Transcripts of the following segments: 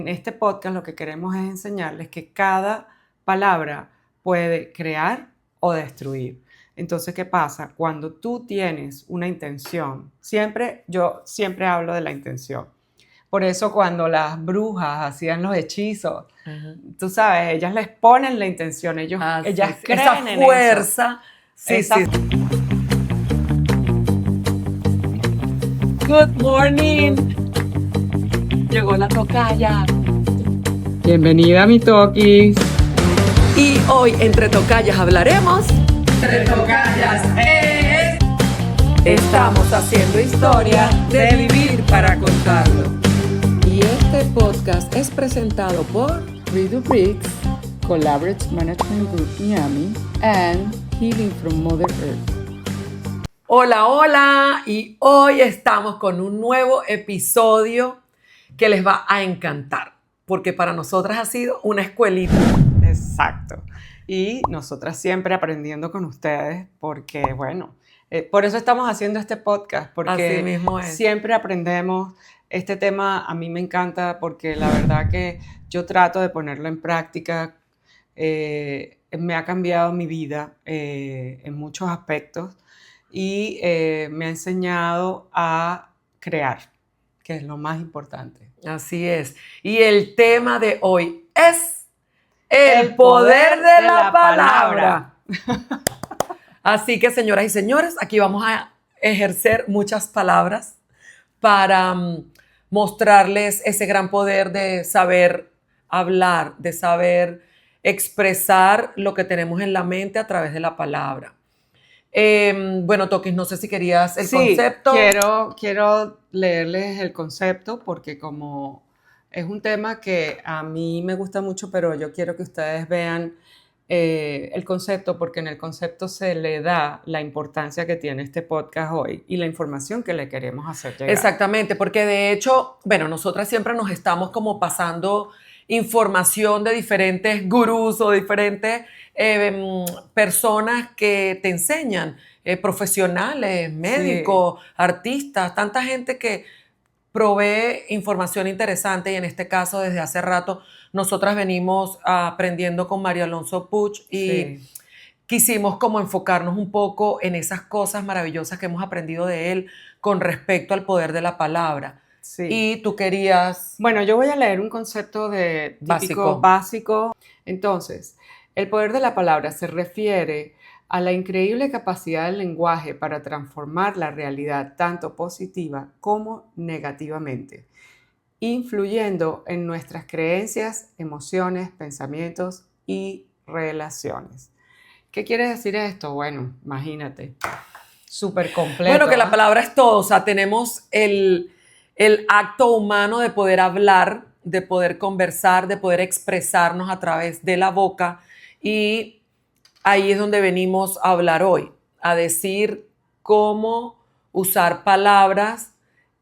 En este podcast lo que queremos es enseñarles que cada palabra puede crear o destruir. Entonces, ¿qué pasa? Cuando tú tienes una intención, yo siempre hablo de la intención. Por eso cuando las brujas hacían los hechizos, tú sabes, ellas les ponen la intención, ellas Sí. creen Esa en fuerza. eso. Sí. Good morning. Llegó la tocaya. Bienvenida a mi Toquis. Y hoy entre tocayas hablaremos. Entre tocayas Estamos haciendo historia de vivir para contarlo. Y este podcast es presentado por Redo Bricks, Collaborative Management Group Miami, and Healing from Mother Earth. Hola, y hoy estamos con un nuevo episodio que les va a encantar, porque para nosotras ha sido una escuelita. Exacto. Y nosotras siempre aprendiendo con ustedes, porque bueno, por eso estamos haciendo este podcast, porque Así mismo es. Siempre aprendemos. Este tema a mí me encanta porque la verdad que yo trato de ponerlo en práctica. Me ha cambiado mi vida en muchos aspectos y me ha enseñado a crear, que es lo más importante. Así es. Y el tema de hoy es el poder de la palabra. Así que, señoras y señores, aquí vamos a ejercer muchas palabras para mostrarles ese gran poder de saber hablar, de saber expresar lo que tenemos en la mente a través de la palabra. Bueno, Toquis, no sé si querías el concepto. Quiero leerles el concepto porque como es un tema que a mí me gusta mucho, pero yo quiero que ustedes vean el concepto, porque en el concepto se le da la importancia que tiene este podcast hoy y la información que le queremos hacer llegar. Exactamente, porque de hecho, bueno, nosotras siempre nos estamos como pasando información de diferentes gurús o diferentes personas que te enseñan, profesionales, médicos, artistas, tanta gente que provee información interesante, y en este caso desde hace rato nosotras venimos aprendiendo con Mario Alonso Puig y quisimos como enfocarnos un poco en esas cosas maravillosas que hemos aprendido de él con respecto al poder de la palabra. Sí. Y tú querías... Bueno, yo voy a leer un concepto típico básico. Entonces, el poder de la palabra se refiere a la increíble capacidad del lenguaje para transformar la realidad tanto positiva como negativamente, influyendo en nuestras creencias, emociones, pensamientos y relaciones. ¿Qué quiere decir esto? Bueno, imagínate, súper completo. Bueno, que la palabra es todo, o sea, tenemos el acto humano de poder hablar, de poder conversar, de poder expresarnos a través de la boca, y ahí es donde venimos a hablar hoy, a decir cómo usar palabras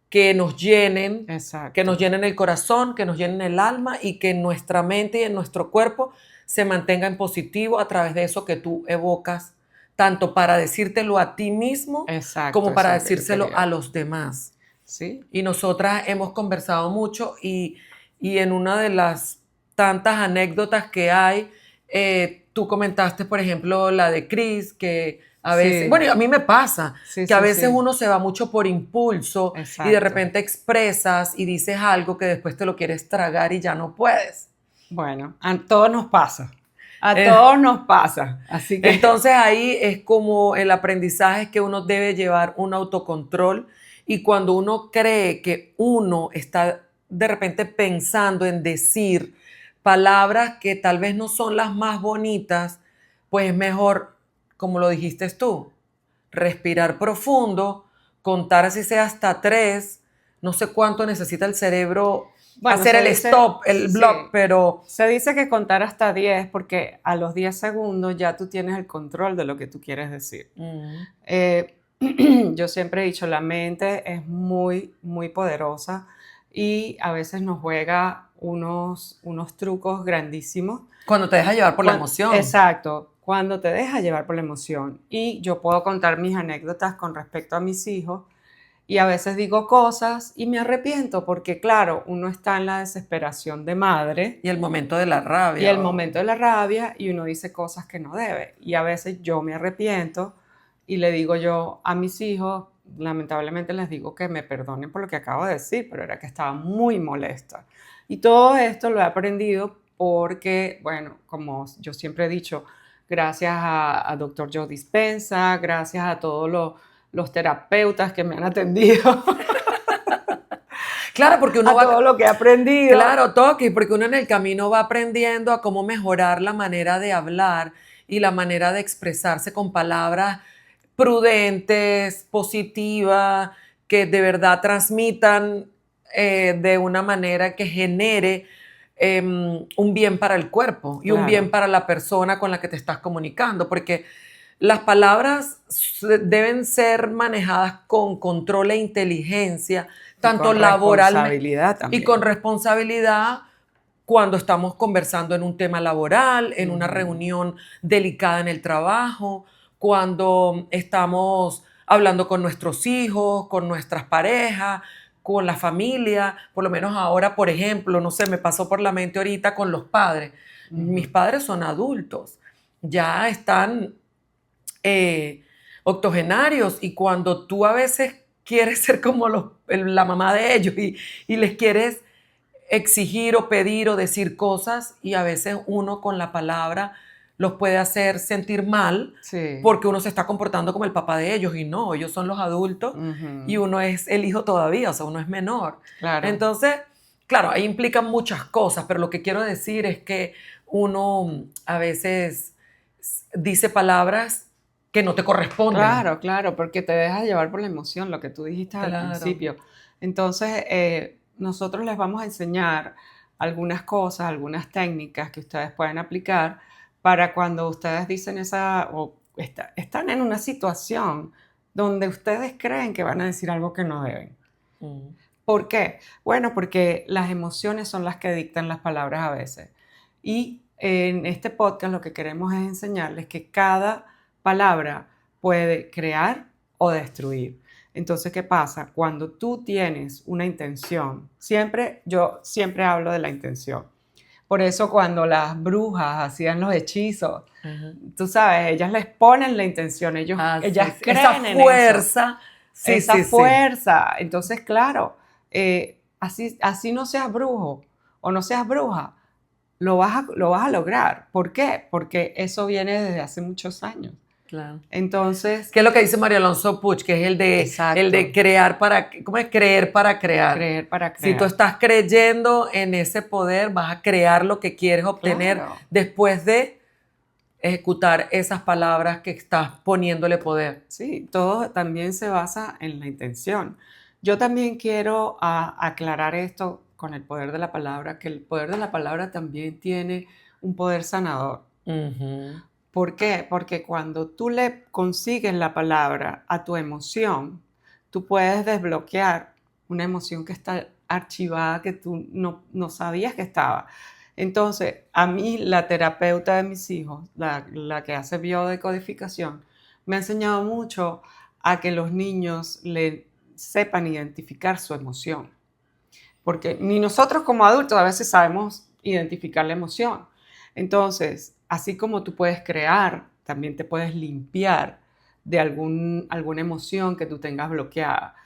que nos llenen, Exacto. Que nos llenen el corazón, que nos llenen el alma y que en nuestra mente y en nuestro cuerpo se mantenga en positivo a través de eso que tú evocas, tanto para decírtelo a ti mismo, exacto, como para decírselo a los demás. ¿Sí? Y nosotras hemos conversado mucho y en una de las tantas anécdotas que hay, tú comentaste, por ejemplo, la de Chris, que a veces, Sí. bueno, a mí me pasa, que a veces sí. uno se va mucho por impulso. Exacto. Y de repente expresas y dices algo que después te lo quieres tragar y ya no puedes. Bueno, a todos nos pasa. A todos nos pasa. Así que entonces ahí es como el aprendizaje, es que uno debe llevar un autocontrol, y cuando uno cree que uno está de repente pensando en decir palabras que tal vez no son las más bonitas, pues es mejor, como lo dijiste tú, respirar profundo, contar así sea hasta 3, no sé cuánto necesita el cerebro. Bueno, hacer el stop, el block, pero... Se dice que contar hasta 10 porque a los 10 segundos ya tú tienes el control de lo que tú quieres decir. Yo siempre he dicho, la mente es muy, muy poderosa y a veces nos juega unos trucos grandísimos. Cuando te deja llevar por la emoción. Exacto, cuando te deja llevar por la emoción. Y yo puedo contar mis anécdotas con respecto a mis hijos. Y a veces digo cosas y me arrepiento porque, claro, uno está en la desesperación de madre. Y el momento de la rabia. Y el momento de la rabia y uno dice cosas que no debe. Y a veces yo me arrepiento y le digo yo a mis hijos, lamentablemente les digo que me perdonen por lo que acabo de decir, pero era que estaba muy molesta. Y todo esto lo he aprendido porque, bueno, como yo siempre he dicho, gracias a Dr. Joe Dispenza, gracias a todos los terapeutas que me han atendido. Claro, porque uno va todo lo que he aprendido. Claro, Toki, porque uno en el camino va aprendiendo a cómo mejorar la manera de hablar y la manera de expresarse con palabras prudentes, positivas, que de verdad transmitan de una manera que genere un bien para el cuerpo y un bien para la persona con la que te estás comunicando, porque las palabras deben ser manejadas con control e inteligencia, tanto laboral y con responsabilidad cuando estamos conversando en un tema laboral, en una reunión delicada en el trabajo, cuando estamos hablando con nuestros hijos, con nuestras parejas, con la familia. Por lo menos ahora, por ejemplo, no sé, me pasó por la mente ahorita con los padres. Mis padres son adultos, ya están octogenarios, y cuando tú a veces quieres ser como la mamá de ellos y les quieres exigir o pedir o decir cosas, y a veces uno con la palabra los puede hacer sentir mal, sí, porque uno se está comportando como el papá de ellos, y no, ellos son los adultos y uno es el hijo todavía, o sea, uno es menor. Claro. Entonces, claro, ahí implican muchas cosas, pero lo que quiero decir es que uno a veces dice palabras que no te corresponden. Claro, claro, porque te dejas llevar por la emoción, lo que tú dijiste al principio. Entonces, nosotros les vamos a enseñar algunas cosas, algunas técnicas que ustedes pueden aplicar para cuando ustedes dicen están en una situación donde ustedes creen que van a decir algo que no deben. ¿Por qué? Bueno, porque las emociones son las que dictan las palabras a veces. Y en este podcast lo que queremos es enseñarles que cada palabra puede crear o destruir. Entonces, ¿qué pasa? Cuando tú tienes una intención, yo siempre hablo de la intención. Por eso cuando las brujas hacían los hechizos, tú sabes, ellas les ponen la intención, ellas creen en fuerza, esa fuerza. Entonces, claro, así no seas brujo o no seas bruja, lo vas a lograr. ¿Por qué? Porque eso viene desde hace muchos años. Claro. Entonces, ¿qué es lo que dice María Alonso Puig? Que es el de crear para, ¿cómo es? Creer para crear. Creer para crear. Si tú estás creyendo en ese poder, vas a crear lo que quieres obtener, claro, después de ejecutar esas palabras que estás poniéndole poder. Sí, todo también se basa en la intención. Yo también quiero aclarar esto con el poder de la palabra, que el poder de la palabra también tiene un poder sanador. ¿Por qué? Porque cuando tú le consigues la palabra a tu emoción, tú puedes desbloquear una emoción que está archivada, que tú no sabías que estaba. Entonces, a mí la terapeuta de mis hijos, la que hace biodecodificación, me ha enseñado mucho a que los niños sepan identificar su emoción. Porque ni nosotros como adultos a veces sabemos identificar la emoción. Entonces, así como tú puedes crear, también te puedes limpiar de alguna emoción que tú tengas bloqueada.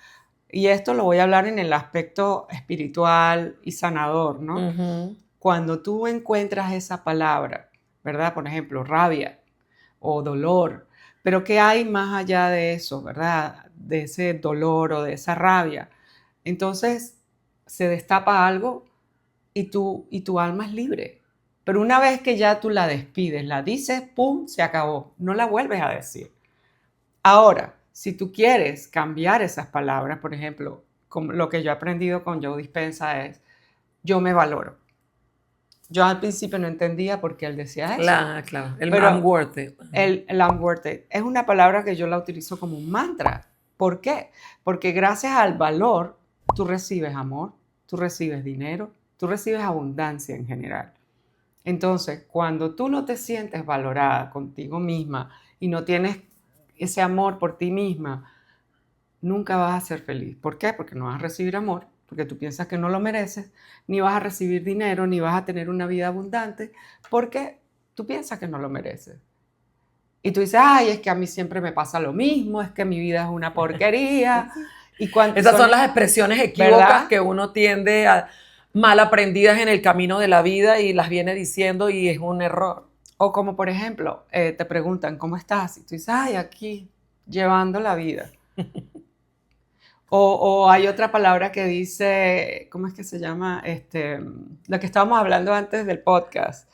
Y esto lo voy a hablar en el aspecto espiritual y sanador, ¿no? Cuando tú encuentras esa palabra, ¿verdad? Por ejemplo, rabia o dolor. Pero ¿qué hay más allá de eso, verdad? De ese dolor o de esa rabia. Entonces, se destapa algo y tu alma es libre. Pero una vez que ya tú la despides, la dices, ¡pum!, se acabó. No la vuelves a decir. Ahora, si tú quieres cambiar esas palabras, por ejemplo, como lo que yo he aprendido con Joe Dispenza es, yo me valoro. Yo al principio no entendía por qué él decía eso. Claro. I'm worth it. El I'm worth it es una palabra que yo la utilizo como un mantra. ¿Por qué? Porque gracias al valor, tú recibes amor, tú recibes dinero, tú recibes abundancia en general. Entonces, cuando tú no te sientes valorada contigo misma y no tienes ese amor por ti misma, nunca vas a ser feliz. ¿Por qué? Porque no vas a recibir amor, porque tú piensas que no lo mereces, ni vas a recibir dinero, ni vas a tener una vida abundante, porque tú piensas que no lo mereces. Y tú dices, ay, es que a mí siempre me pasa lo mismo, es que mi vida es una porquería. Esas son las expresiones equívocas, ¿verdad?, que uno tiende a mal aprendidas en el camino de la vida y las viene diciendo y es un error. O como por ejemplo, te preguntan, ¿cómo estás? Y tú dices, ay, aquí, llevando la vida. O hay otra palabra que dice, ¿cómo es que se llama? Lo que estábamos hablando antes del podcast.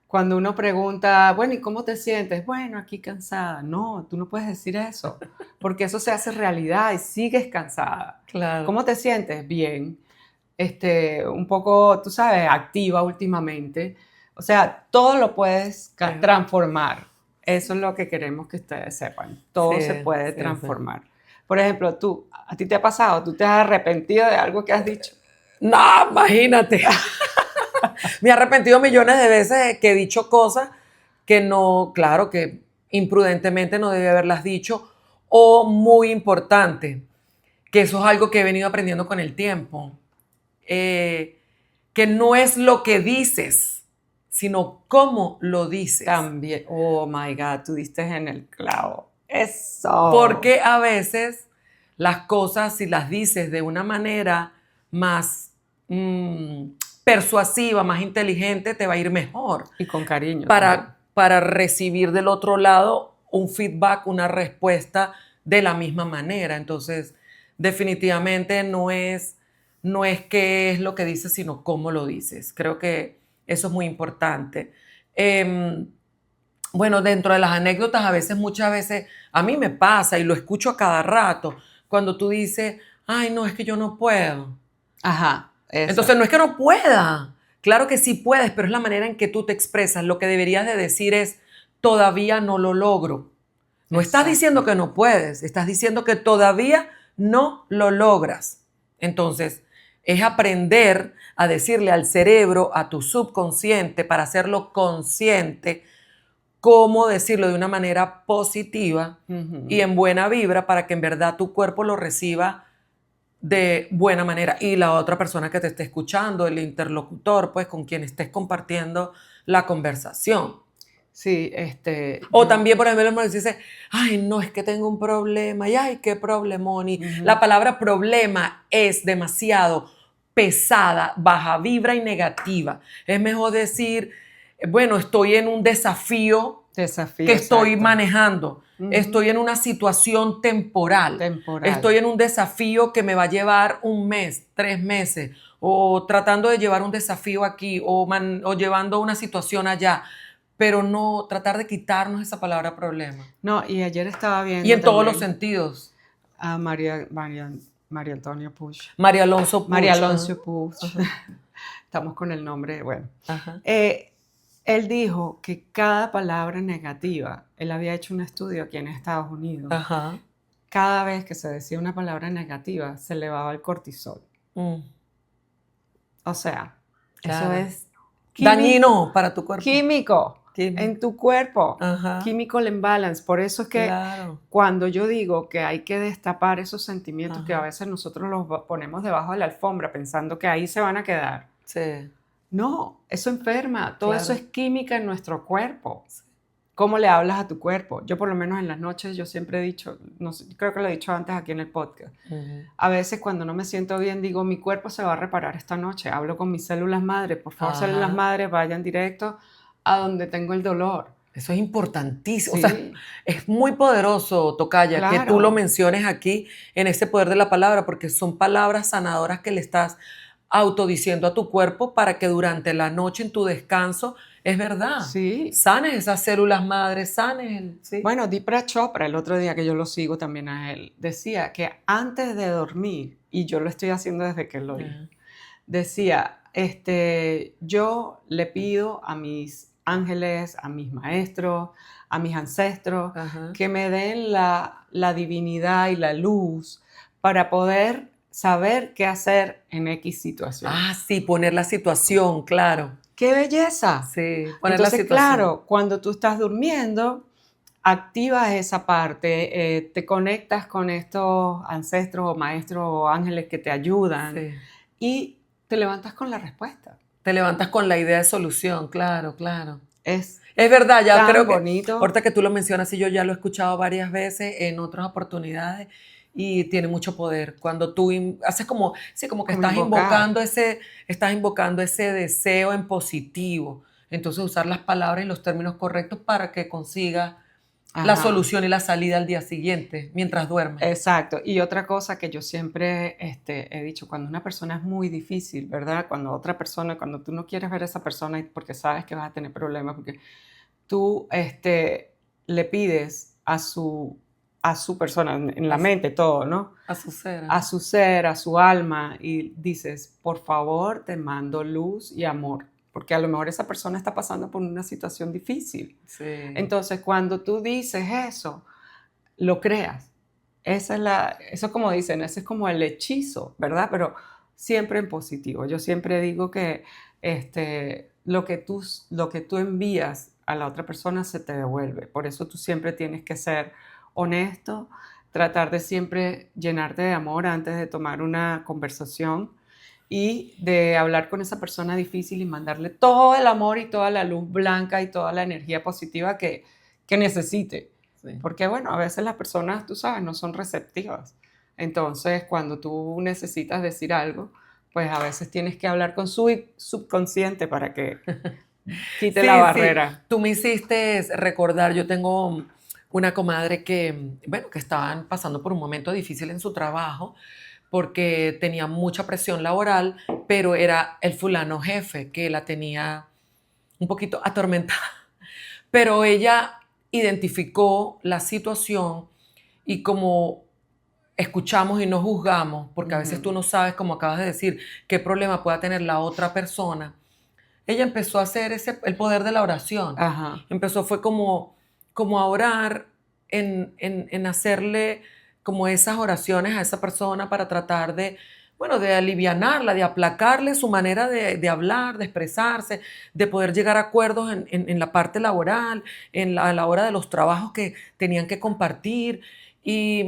Cuando uno pregunta, bueno, ¿y cómo te sientes? Bueno, aquí cansada. No, tú no puedes decir eso, porque eso se hace realidad y sigues cansada. Claro. ¿Cómo te sientes? Bien. Un poco, tú sabes, activa últimamente. O sea, todo lo puedes transformar. Eso es lo que queremos que ustedes sepan. Todo se puede transformar. Sí. Por ejemplo, ¿a ti te ha pasado? ¿Tú te has arrepentido de algo que has dicho? No, imagínate. Me he arrepentido millones de veces que he dicho cosas que no, claro, que imprudentemente no debí haberlas dicho, o muy importante, que eso es algo que he venido aprendiendo con el tiempo, que no es lo que dices, sino cómo lo dices. También, oh my God, tú diste en el clavo. Eso. Porque a veces las cosas, si las dices de una manera más persuasiva, más inteligente, te va a ir mejor. Y con cariño. Para recibir del otro lado un feedback, una respuesta de la misma manera. Entonces, definitivamente no es qué es lo que dices, sino cómo lo dices. Creo que eso es muy importante. Bueno, dentro de las anécdotas, muchas veces, a mí me pasa y lo escucho a cada rato, cuando tú dices, ay, no, es que yo no puedo. Ajá. Eso. Entonces, no es que no pueda. Claro que sí puedes, pero es la manera en que tú te expresas. Lo que deberías de decir es, todavía no lo logro. No estás diciendo que no puedes, estás diciendo que todavía no lo logras. Entonces, es aprender a decirle al cerebro, a tu subconsciente, para hacerlo consciente, cómo decirlo de una manera positiva y en buena vibra para que en verdad tu cuerpo lo reciba de buena manera. Y la otra persona que te esté escuchando, el interlocutor, pues con quien estés compartiendo la conversación. Sí, O también, por ejemplo, dice, ay, no, es que tengo un problema, y ay, qué problemón. Y la palabra problema es demasiado pesada, baja vibra y negativa. Es mejor decir, bueno, estoy en un desafío que estoy manejando. Estoy en una situación temporal. Estoy en un desafío que me va a llevar 1 mes, 3 meses, o tratando de llevar un desafío aquí, o llevando una situación allá. Pero no tratar de quitarnos esa palabra problema. No, y ayer estaba viendo. Y en todos los sentidos. A María Antonia Puig. María Alonso Puig. María Alonso Puig. Estamos con el nombre, bueno. Él dijo que cada palabra negativa, él había hecho un estudio aquí en Estados Unidos, cada vez que se decía una palabra negativa, se elevaba el cortisol. O sea, eso es dañino para tu cuerpo. Químico en tu cuerpo. Chemical imbalance. Por eso es que cuando yo digo que hay que destapar esos sentimientos que a veces nosotros los ponemos debajo de la alfombra pensando que ahí se van a quedar. Sí. No, eso enferma. Todo eso es química en nuestro cuerpo. Sí. ¿Cómo le hablas a tu cuerpo? Yo por lo menos en las noches yo siempre he dicho, no sé, creo que lo he dicho antes aquí en el podcast, a veces cuando no me siento bien digo, mi cuerpo se va a reparar esta noche. Hablo con mis células madre. Por favor, células madre, vayan directo a donde tengo el dolor. Eso es importantísimo. Sí. O sea, es muy poderoso, Tocaya, que tú lo menciones aquí en ese poder de la palabra, porque son palabras sanadoras que le estás autodiciendo a tu cuerpo para que durante la noche en tu descanso, es verdad, sanes esas células madres, sanes. Bueno, Deepak Chopra, el otro día que yo lo sigo también a él, decía que antes de dormir, y yo lo estoy haciendo desde que lo oí, decía, yo le pido a mis ángeles, a mis maestros, a mis ancestros, que me den la divinidad y la luz para poder saber qué hacer en X situación. Sí, poner la situación, claro. ¡Qué belleza! Sí, poner la situación. Claro, cuando tú estás durmiendo, activas esa parte, te conectas con estos ancestros o maestros o ángeles que te ayudan y te levantas con la respuesta. Te levantas con la idea de solución, claro, claro. Es verdad, ya tan creo que bonito. Ahorita que tú lo mencionas, y yo ya lo he escuchado varias veces en otras oportunidades y tiene mucho poder. Cuando tú haces como que estás invocando ese deseo en positivo. Entonces usar las palabras y los términos correctos para que consigas la solución y la salida al día siguiente, mientras duermes. Exacto. Y otra cosa que yo siempre he dicho, cuando una persona es muy difícil, ¿verdad? Cuando tú no quieres ver a esa persona porque sabes que vas a tener problemas, porque tú le pides a su persona, en la mente todo, ¿no? A su ser. A su ser, a su alma, y dices, por favor, te mando luz y amor. Porque a lo mejor esa persona está pasando por una situación difícil. Sí. Entonces, cuando tú dices eso, lo creas. Eso como dicen, ese es como el hechizo, ¿verdad? Pero siempre en positivo. Yo siempre digo que lo que tú envías a la otra persona se te devuelve. Por eso tú siempre tienes que ser honesto, tratar de siempre llenarte de amor antes de tomar una conversación y de hablar con esa persona difícil y mandarle todo el amor y toda la luz blanca y toda la energía positiva que necesite. Sí. Porque bueno, a veces las personas, tú sabes, no son receptivas. Entonces, cuando tú necesitas decir algo, pues a veces tienes que hablar con su subconsciente para que quite la barrera. Sí. Tú me hiciste recordar, yo tengo una comadre que estaban pasando por un momento difícil en su trabajo porque tenía mucha presión laboral, pero era el fulano jefe que la tenía un poquito atormentada. Pero ella identificó la situación y como escuchamos y no juzgamos, porque a veces tú no sabes, como acabas de decir, qué problema pueda tener la otra persona, ella empezó a hacer el poder de la oración. Ajá. Fue como a orar en hacerle como esas oraciones a esa persona para tratar de alivianarla, de aplacarle su manera de hablar, de expresarse, de poder llegar a acuerdos en la parte laboral, a la hora de los trabajos que tenían que compartir. Y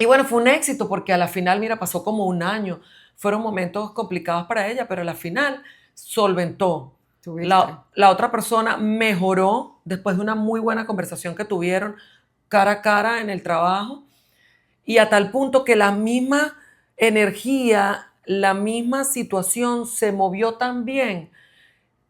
bueno, fue un éxito porque a la final, mira, pasó como un año. Fueron momentos complicados para ella, pero a la final solventó. La otra persona mejoró después de una muy buena conversación que tuvieron cara a cara en el trabajo y a tal punto que la misma energía, la misma situación se movió tan bien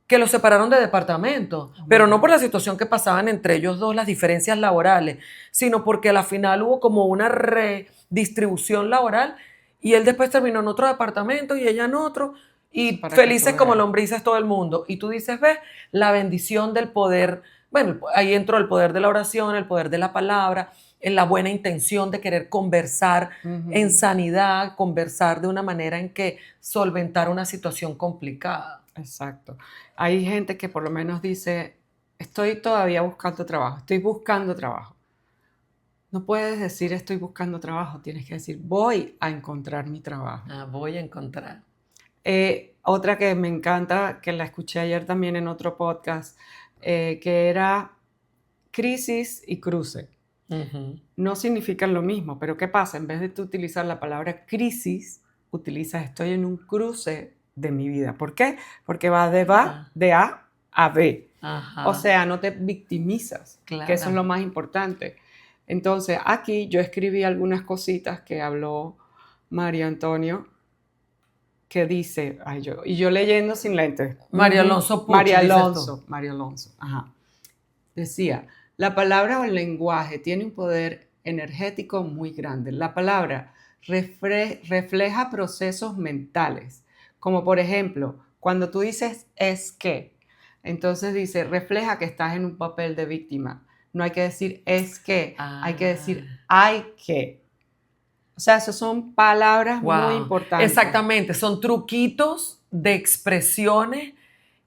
que los separaron de departamento, pero no por la situación que pasaban entre ellos dos, las diferencias laborales, sino porque a la final hubo como una redistribución laboral y él después terminó en otro departamento y ella en otro, y felices como lombrices todo el mundo. Y tú dices, ves, la bendición del poder, bueno, ahí entró el poder de la oración, el poder de la palabra, en la buena intención de querer conversar en sanidad, conversar de una manera en que solventar una situación complicada. Exacto. Hay gente que por lo menos dice, estoy todavía buscando trabajo, estoy buscando trabajo. No puedes decir estoy buscando trabajo, tienes que decir voy a encontrar mi trabajo. Voy a encontrar. Otra que me encanta, que la escuché ayer también en otro podcast, que era crisis y cruce. Uh-huh. No significan lo mismo, pero ¿qué pasa? En vez de tú utilizar la palabra crisis, utilizas estoy en un cruce de mi vida. ¿Por qué? Porque va de A a B. Ajá. O sea, no te victimizas, claro, que eso es lo más importante. Entonces, aquí yo escribí algunas cositas que habló Mario Antonio, que dice, y yo leyendo sin lentes. Mario Alonso Puch, Mario Alonso, ajá. Decía, la palabra o el lenguaje tiene un poder energético muy grande. La palabra refleja procesos mentales, como por ejemplo, cuando tú dices es que, entonces dice, refleja que estás en un papel de víctima. No hay que decir es que, hay que decir hay que. O sea, esas son palabras muy importantes. Exactamente, son truquitos de expresiones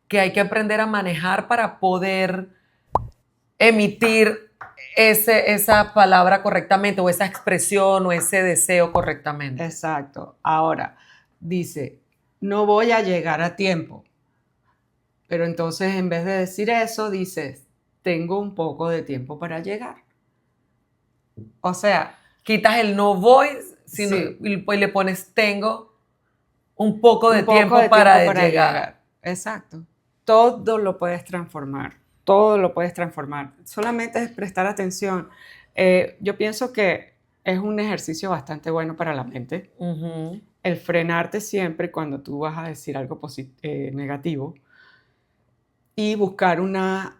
que hay que aprender a manejar para poder emitir esa palabra correctamente o esa expresión o ese deseo correctamente. Exacto. Ahora, dice, no voy a llegar a tiempo. Pero entonces en vez de decir eso, dices, tengo un poco de tiempo para llegar. O sea, quitas el no voy sino, sí, y le pones tengo un poco de un poco tiempo de para tiempo para llegar. llegar. Exacto. Todo lo puedes transformar. Todo lo puedes transformar. Solamente es prestar atención. Yo pienso que es un ejercicio bastante bueno para la mente. Ujú. El frenarte siempre cuando tú vas a decir algo negativo y buscar una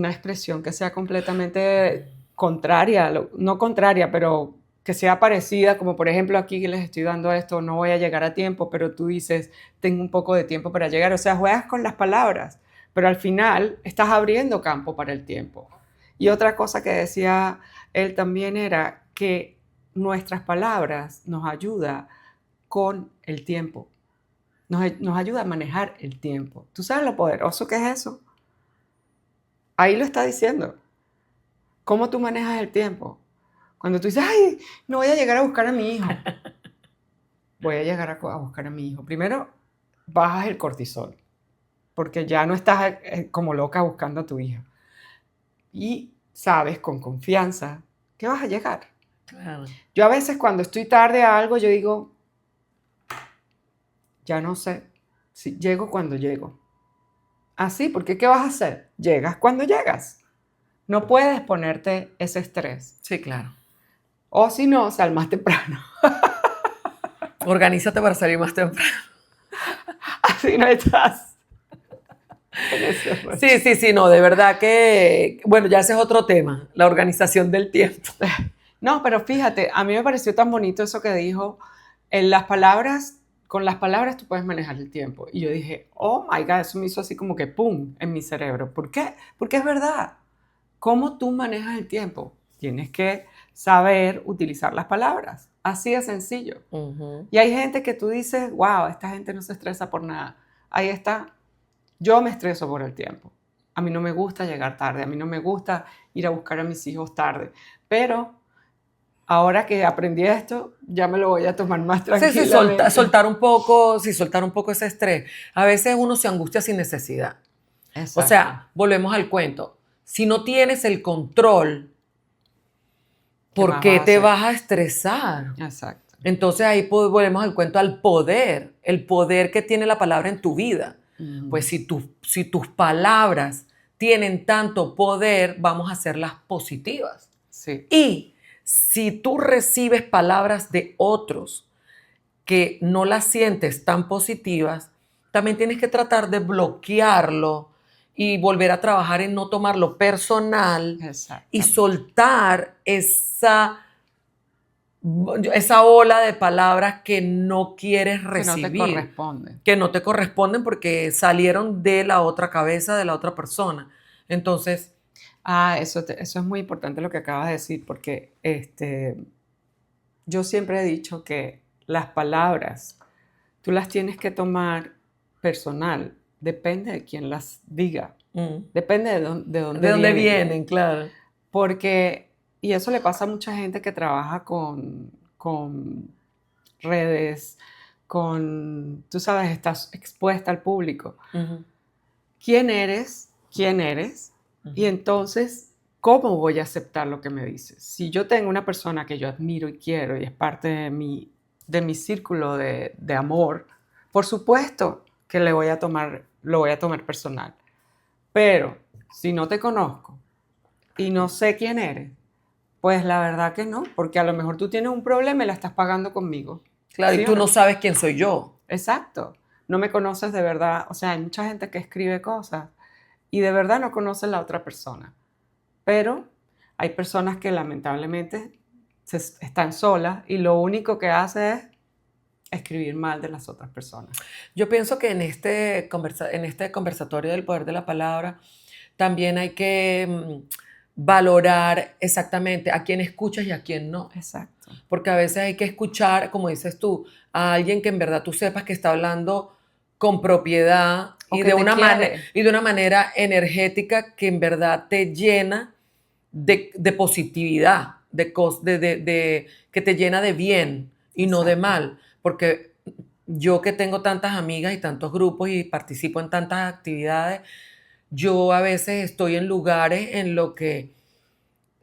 expresión que sea completamente contraria, no contraria, pero que sea parecida, como por ejemplo aquí que les estoy dando esto, no voy a llegar a tiempo, pero tú dices, tengo un poco de tiempo para llegar. O sea, juegas con las palabras, pero al final estás abriendo campo para el tiempo. Y otra cosa que decía él también era que nuestras palabras nos ayuda con el tiempo. Nos ayuda a manejar el tiempo. ¿Tú sabes lo poderoso que es eso? Ahí lo está diciendo. ¿Cómo tú manejas el tiempo? Cuando tú dices, ay, no voy a llegar a buscar a mi hijo. Voy a llegar a buscar a mi hijo. Primero, bajas el cortisol, porque ya no estás como loca buscando a tu hija. Y sabes con confianza que vas a llegar. Claro. Yo a veces cuando estoy tarde a algo, yo digo, ya no sé si llego cuando llego. Así, porque ¿qué vas a hacer? Llegas cuando llegas. No puedes ponerte ese estrés. Sí, claro. O si no, sal más temprano. Organízate para salir más temprano. Así no estás. Sí, no, de verdad que, bueno, ya ese es otro tema, la organización del tiempo. No, pero fíjate, a mí me pareció tan bonito eso que dijo, con las palabras tú puedes manejar el tiempo. Y yo dije, oh my God, eso me hizo así como que pum en mi cerebro. ¿Por qué? Porque es verdad. ¿Cómo tú manejas el tiempo? Tienes que saber utilizar las palabras. Así de sencillo. Uh-huh. Y hay gente que tú dices, wow, esta gente no se estresa por nada. Ahí está. Yo me estreso por el tiempo. A mí no me gusta llegar tarde. A mí no me gusta ir a buscar a mis hijos tarde. Pero ahora que aprendí esto, ya me lo voy a tomar más tranquilamente. Sí, soltar un poco ese estrés. A veces uno se angustia sin necesidad. Exacto. O sea, volvemos al cuento. Si no tienes el control, ¿por qué te vas a estresar? Exacto. Entonces ahí volvemos al cuento al poder, el poder que tiene la palabra en tu vida. Pues si tus palabras tienen tanto poder, vamos a hacerlas positivas. Sí. Y si tú recibes palabras de otros que no las sientes tan positivas, también tienes que tratar de bloquearlo y volver a trabajar en no tomarlo personal y soltar esa ola de palabras que no quieres recibir. Que no te corresponden. Que no te corresponden porque salieron de la otra cabeza de la otra persona. Entonces... Eso es muy importante lo que acabas de decir, porque yo siempre he dicho que las palabras, tú las tienes que tomar personal, depende de quién las diga, depende de dónde vienen, claro. Porque, y eso le pasa a mucha gente que trabaja con redes, tú sabes, estás expuesta al público. Uh-huh. ¿Quién eres? ¿Quién eres? Uh-huh. Y entonces, ¿cómo voy a aceptar lo que me dices? Si yo tengo una persona que yo admiro y quiero y es parte de mi círculo de amor, por supuesto que lo voy a tomar personal. Pero si no te conozco y no sé quién eres, pues la verdad que no, porque a lo mejor tú tienes un problema y la estás pagando conmigo. Claro, ¿sí? Y tú no sabes quién soy yo. Exacto. No me conoces de verdad. O sea, hay mucha gente que escribe cosas y de verdad no conoce a la otra persona. Pero hay personas que lamentablemente están solas y lo único que hace es escribir mal de las otras personas. Yo pienso que en este conversatorio del poder de la palabra también hay que valorar exactamente a quién escuchas y a quién no. Exacto. Porque a veces hay que escuchar, como dices tú, a alguien que en verdad tú sepas que está hablando con propiedad y de una manera energética que en verdad te llena de positividad, que te llena de bien y Exacto. No de mal. Porque yo que tengo tantas amigas y tantos grupos y participo en tantas actividades, yo a veces estoy en lugares en los que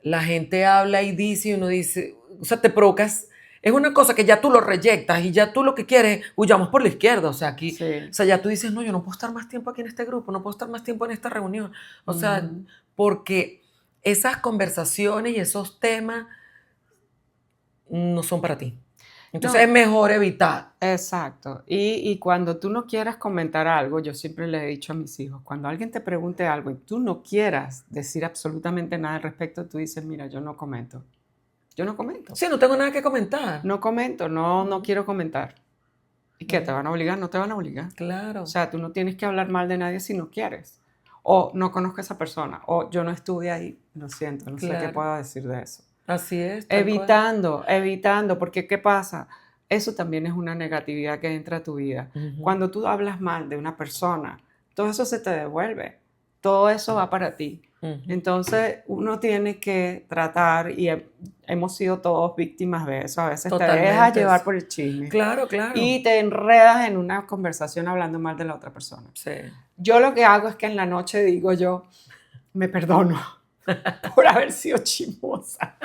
la gente habla y dice, y uno dice, o sea, te provocas, es una cosa que ya tú lo reyectas y ya tú lo que quieres, huyamos por la izquierda, o sea, aquí, Sí. o sea, ya tú dices, no, yo no puedo estar más tiempo aquí en este grupo, no puedo estar más tiempo en esta reunión, o sea, porque esas conversaciones y esos temas no son para ti. Entonces No. es mejor evitar. Exacto. Y cuando tú no quieras comentar algo, yo siempre le he dicho a mis hijos, cuando alguien te pregunte algo y tú no quieras decir absolutamente nada al respecto, tú dices, mira, yo no comento. Yo no comento. Sí, no tengo nada que comentar. No comento, no quiero comentar. ¿Y qué? ¿Te van a obligar? No te van a obligar. Claro. O sea, tú no tienes que hablar mal de nadie si no quieres. O no conozco a esa persona. O yo no estuve ahí. Lo siento, no sé qué Claro. puedo decir de eso. Así es. tal cual. Evitando, porque ¿qué pasa? Eso también es una negatividad que entra a tu vida. Ujú. Cuando tú hablas mal de una persona, todo eso se te devuelve. Todo eso va para ti. Ujú. Entonces, uno tiene que tratar, y hemos sido todos víctimas de eso. A veces Totalmente. te dejas llevar por el chisme. Claro, claro. Y te enredas en una conversación hablando mal de la otra persona. Sí. Yo lo que hago es que en la noche digo yo, me perdono por haber sido chismosa.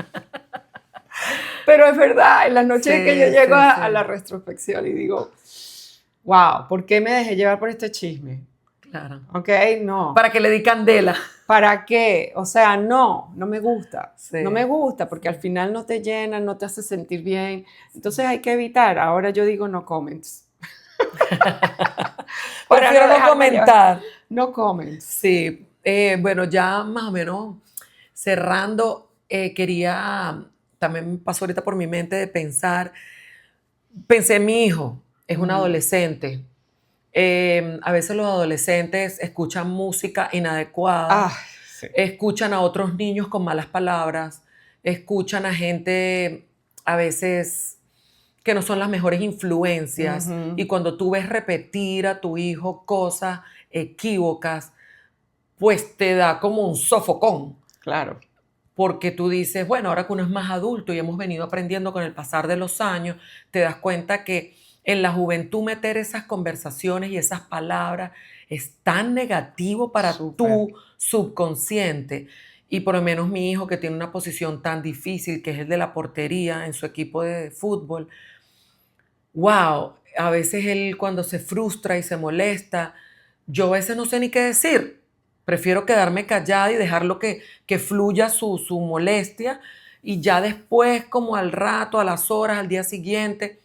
Pero es verdad, en la noche Sí, es que yo llego sí, a sí. la retrospección y digo, wow, ¿por qué me dejé llevar por este chisme? Claro. ¿Ok? No. Para que le di candela. ¿Para qué? O sea, no me gusta. Sí. No me gusta porque al final no te llena, no te hace sentir bien. Entonces hay que evitar. Ahora yo digo no comments. Prefiero no dejarme comentar. llevar. No comments. Sí. Bueno, ya más o menos cerrando, también me pasó ahorita por mi mente de pensé en mi hijo, es un adolescente. A veces los adolescentes escuchan música inadecuada, Sí. escuchan a otros niños con malas palabras, escuchan a gente a veces que no son las mejores influencias, y cuando tú ves repetir a tu hijo cosas equívocas, pues te da como un sofocón. Claro. Porque tú dices, bueno, ahora que uno es más adulto y hemos venido aprendiendo con el pasar de los años, te das cuenta que en la juventud meter esas conversaciones y esas palabras es tan negativo para tu subconsciente. Y por lo menos mi hijo, que tiene una posición tan difícil, que es el de la portería en su equipo de fútbol, wow, a veces él cuando se frustra y se molesta, yo a veces no sé ni qué decir. Prefiero quedarme callada y dejarlo que fluya su molestia, y ya después, como al rato, a las horas, al día siguiente,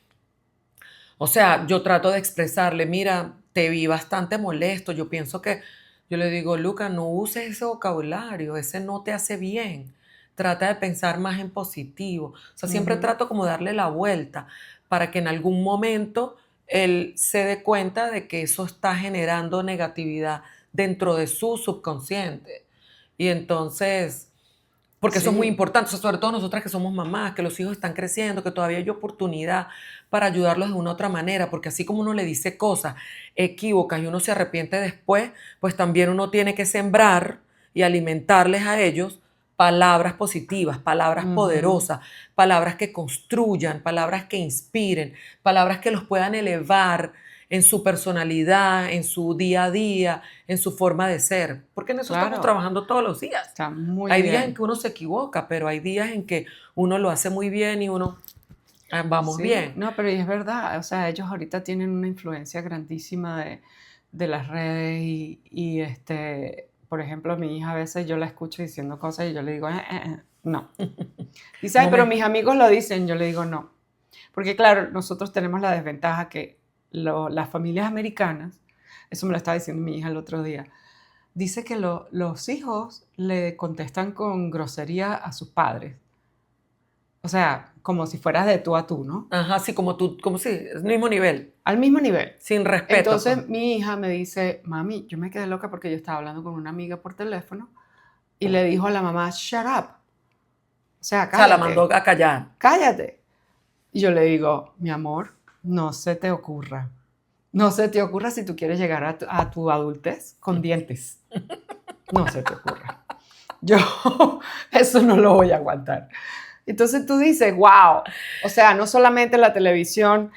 o sea, yo trato de expresarle, mira, te vi bastante molesto, yo le digo, Luca, no uses ese vocabulario, ese no te hace bien. Trata de pensar más en positivo. O sea, siempre trato como darle la vuelta para que en algún momento él se dé cuenta de que eso está generando negatividad dentro de su subconsciente. Y entonces, porque eso es muy importante, o sea, sobre todo nosotras que somos mamás, que los hijos están creciendo, que todavía hay oportunidad para ayudarlos de una otra manera, porque así como uno le dice cosas equívocas y uno se arrepiente después, pues también uno tiene que sembrar y alimentarles a ellos palabras positivas, palabras poderosas, palabras que construyan, palabras que inspiren, palabras que los puedan elevar en su personalidad, en su día a día, en su forma de ser. Porque en eso estamos trabajando todos los días. Está muy hay bien. días en que uno se equivoca, pero hay días en que uno lo hace muy bien y uno vamos bien. No, pero es verdad. O sea, ellos ahorita tienen una influencia grandísima de las redes y por ejemplo, mi hija a veces yo la escucho diciendo cosas y yo le digo, no. Dice, ay, pero mis amigos lo dicen, yo le digo no. Porque claro, nosotros tenemos la desventaja que las familias americanas, eso me lo estaba diciendo mi hija el otro día, dice que los hijos le contestan con grosería a sus padres. O sea, como si fueras de tú a tú, ¿no? Ajá, sí, como tú, como si, al mismo nivel. Al mismo nivel. Sin respeto. Entonces mi hija me dice, mami, yo me quedé loca porque yo estaba hablando con una amiga por teléfono y le dijo a la mamá, shut up. O sea, cállate. O sea, la mandó a callar. Cállate. Y yo le digo, mi amor, no se te ocurra. No se te ocurra si tú quieres llegar a tu adultez con dientes. No se te ocurra. Yo eso no lo voy a aguantar. Entonces tú dices, wow. O sea, no solamente la televisión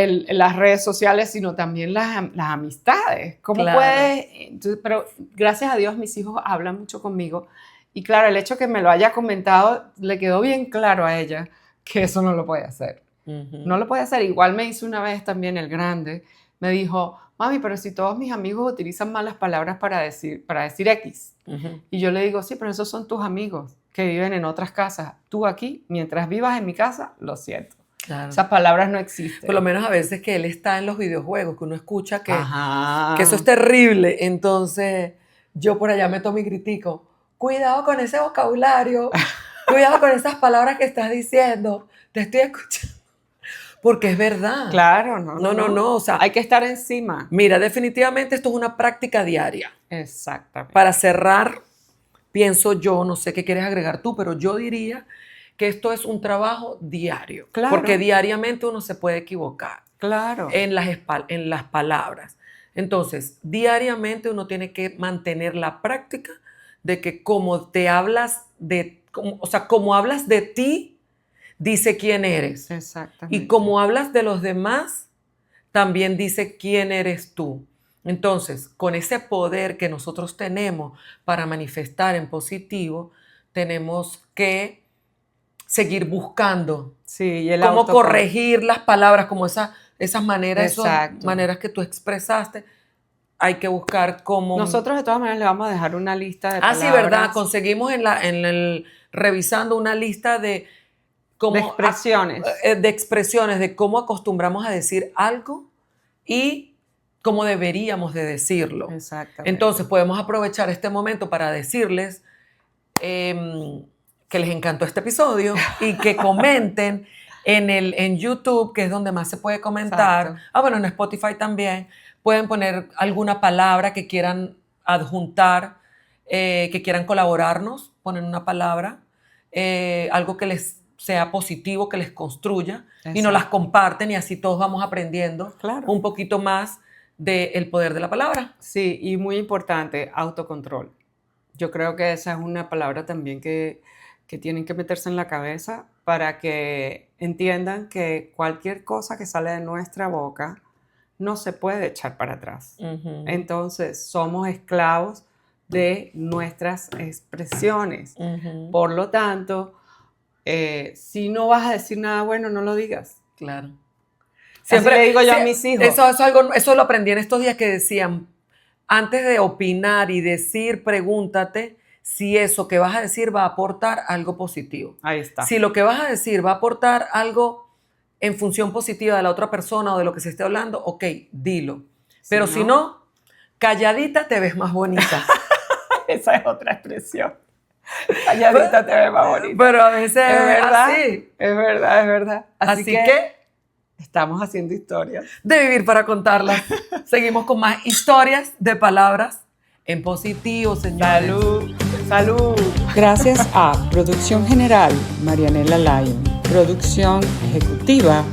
las redes sociales, sino también las amistades. ¿Cómo Claro. puedes? Entonces, pero gracias a Dios mis hijos hablan mucho conmigo. Y claro, el hecho que me lo haya comentado, le quedó bien claro a ella que eso no lo puede hacer. No lo puede hacer. Igual me hizo una vez también el grande. Me dijo, mami, pero si todos mis amigos utilizan malas palabras para decir X. Y yo le digo, sí, pero esos son tus amigos que viven en otras casas. Tú aquí, mientras vivas en mi casa, lo siento. Claro. Esas palabras no existen. Por lo menos a veces que él está en los videojuegos, que uno escucha que Ajá. eso es terrible. Entonces, yo por allá meto mi critico. Cuidado con ese vocabulario. Cuidado con esas palabras que estás diciendo. Te estoy escuchando. Porque es verdad. Claro, No. O sea, hay que estar encima. mira, definitivamente esto es una práctica diaria. Exactamente. Para cerrar, pienso yo, no sé qué quieres agregar tú, pero yo diría que esto es un trabajo diario. Claro. Porque diariamente uno se puede equivocar. Claro. En las palabras. Entonces, diariamente uno tiene que mantener la práctica de que como hablas de ti, dice quién eres. Exactamente. Y como hablas de los demás, también dice quién eres tú. Entonces, con ese poder que nosotros tenemos para manifestar en positivo, tenemos que seguir buscando Sí, y cómo corregir las palabras, como esas maneras, Exacto. esas maneras que tú expresaste. Hay que buscar cómo... Nosotros de todas maneras le vamos a dejar una lista de palabras. sí, verdad. Conseguimos revisando una lista de expresiones. De expresiones, de cómo acostumbramos a decir algo y cómo deberíamos de decirlo. Exactamente. Entonces podemos aprovechar este momento para decirles que les encantó este episodio y que comenten en YouTube, que es donde más se puede comentar. Exacto. Bueno, en Spotify también. Pueden poner alguna palabra que quieran adjuntar, que quieran colaborarnos, ponen una palabra, algo que les sea positivo, que les construya. Exacto. Y nos las comparten y así todos vamos aprendiendo un poquito más del poder de la palabra. Sí, y muy importante, autocontrol. Yo creo que esa es una palabra también que tienen que meterse en la cabeza para que entiendan que cualquier cosa que sale de nuestra boca no se puede echar para atrás. Entonces, somos esclavos de nuestras expresiones. Por lo tanto, si no vas a decir nada bueno, no lo digas. Claro. Siempre le digo yo a mis hijos. Eso lo aprendí en estos días que decían, antes de opinar y decir, pregúntate si eso que vas a decir va a aportar algo positivo. Ahí está. Si lo que vas a decir va a aportar algo en función positiva de la otra persona o de lo que se esté hablando, ok, dilo. Pero si no, calladita te ves más bonita. Esa es otra expresión. Calladita te ves más bonita. Pero a veces es verdad. Así. Es verdad. Así que estamos haciendo historias. De vivir para contarlas. Seguimos con más historias de palabras en positivo, señores. Salud. Gracias a Producción General, Marianela Lyon. Producción Ejecutiva,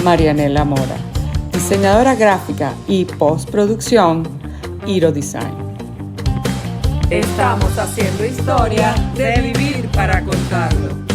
Marianela Mora. Diseñadora gráfica y postproducción, Iro Design. Estamos haciendo historia de vivir para contarlo.